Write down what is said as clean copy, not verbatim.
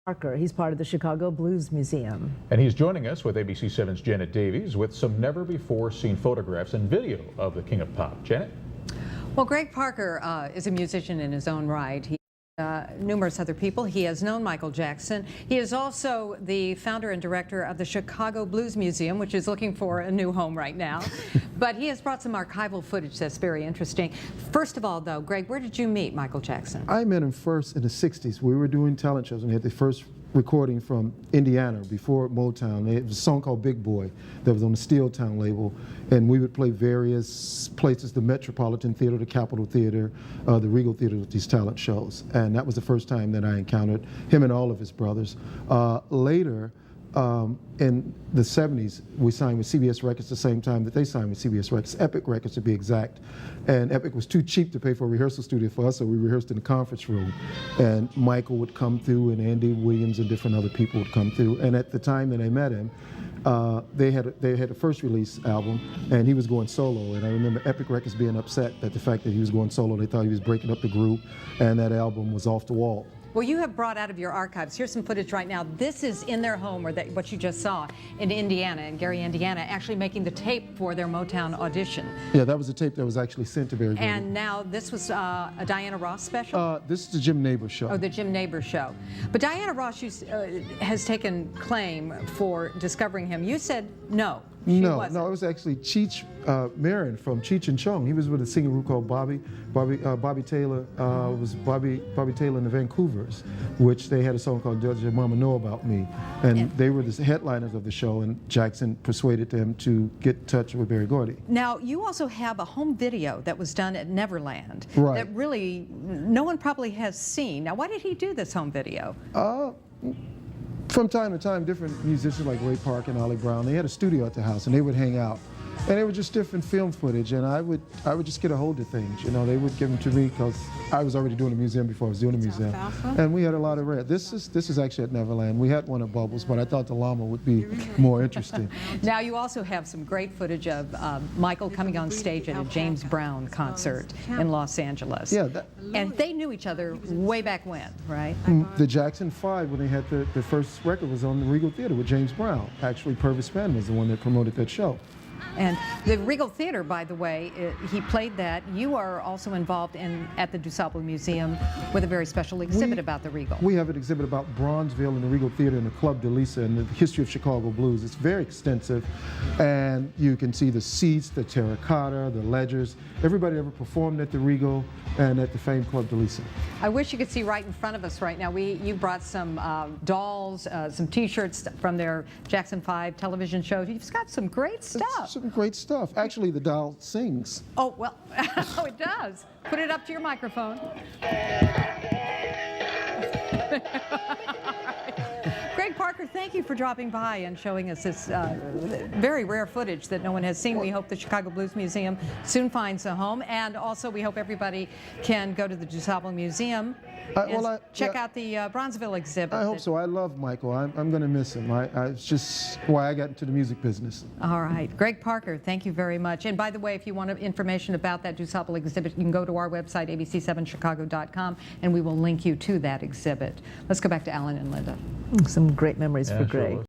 Parker. He's part of the Chicago Blues Museum. And he's joining us with ABC 7's Janet Davies with some never-before-seen photographs and video of the King of Pop. Janet? Well, Gregg Parker is a musician in his own right. He numerous other people. He has known Michael Jackson. He is also the founder and director of the Chicago Blues Museum, which is looking for a new home right now. But he has brought some archival footage that's very interesting. First of all, though, Gregg, where did you meet Michael Jackson? I met him first in the 60s. We were doing talent shows and we had the first recording from Indiana before Motown. It was a song called Big Boy that was on the Steel Town label, and we would play various places, the Metropolitan Theater, the Capitol Theater, the Regal Theater, with these talent shows. And that was the first time that I encountered him and all of his brothers. Later, in the 70s, we signed with CBS Records the same time that they signed with CBS Records, Epic Records to be exact. And Epic was too cheap to pay for a rehearsal studio for us, so we rehearsed in the conference room. And Michael would come through, and Andy Williams and different other people would come through. And at the time that I met him, they had a first release album, and he was going solo. And I remember Epic Records being upset at the fact that he was going solo. They thought he was breaking up the group, and that album was off the wall. Well, you have brought out of your archives, here's some footage right now. This is in their home, or what you just saw, in Indiana, in Gary, Indiana, actually making the tape for their Motown audition. Yeah, that was a tape that was actually sent to Barry. And now this was a Diana Ross special? This is the Jim Neighbors show. Oh, the Jim Neighbors show. But Diana Ross has taken claim for discovering him. You said no. No, it was actually Cheech Marin from Cheech and Chong. He was with a singing group called Bobby Taylor. Was Bobby Taylor and the Vancouvers, which they had a song called Does Your Mama Know About Me? And they were the headliners of the show, and Jackson persuaded them to get in touch with Berry Gordy. Now, you also have a home video that was done at Neverland. Right. That really no one probably has seen. Now, why did he do this home video? From time to time, different musicians like Ray Park and Ollie Brown, they had a studio at the house, and they would hang out. And it was just different film footage, and I would just get a hold of things. You know, they would give them to me because I was already doing the museum before I was doing the museum. And we had a lot of rare. This is actually at Neverland. We had one at Bubbles, but I thought the llama would be more interesting. Now, you also have some great footage of Michael coming on stage at a James Brown concert in Los Angeles. Yeah. And they knew each other way back when, right? The Jackson 5, when they had the first record, was on the Regal Theater with James Brown. Actually, Purvis Spann was the one that promoted that show. And the Regal Theater, by the way, he played that. You are also involved at the DuSable Museum with a very special exhibit about the Regal. We have an exhibit about Bronzeville and the Regal Theater and the Club de Lisa and the history of Chicago blues. It's very extensive, and you can see the seats, the terracotta, the ledgers. Everybody ever performed at the Regal and at the famed Club de Lisa. I wish you could see right in front of us right now. You brought some dolls, some T-shirts from their Jackson 5 television shows. You've got some great stuff. Some great stuff. Actually, the doll sings. Oh, well, oh, it does. Put it up to your microphone. Gregg Parker, thank you for dropping by and showing us this very rare footage that no one has seen. We hope the Chicago Blues Museum soon finds a home, and also we hope everybody can go to the DuSable Museum and check out the Bronzeville exhibit. I hope so. I love Michael. I'm going to miss him. It's just why I got into the music business. All right. Gregg Parker, thank you very much. And by the way, if you want information about that DuSable exhibit, you can go to our website, abc7chicago.com, and we will link you to that exhibit. Let's go back to Alan and Linda. Some great memories for Gregg.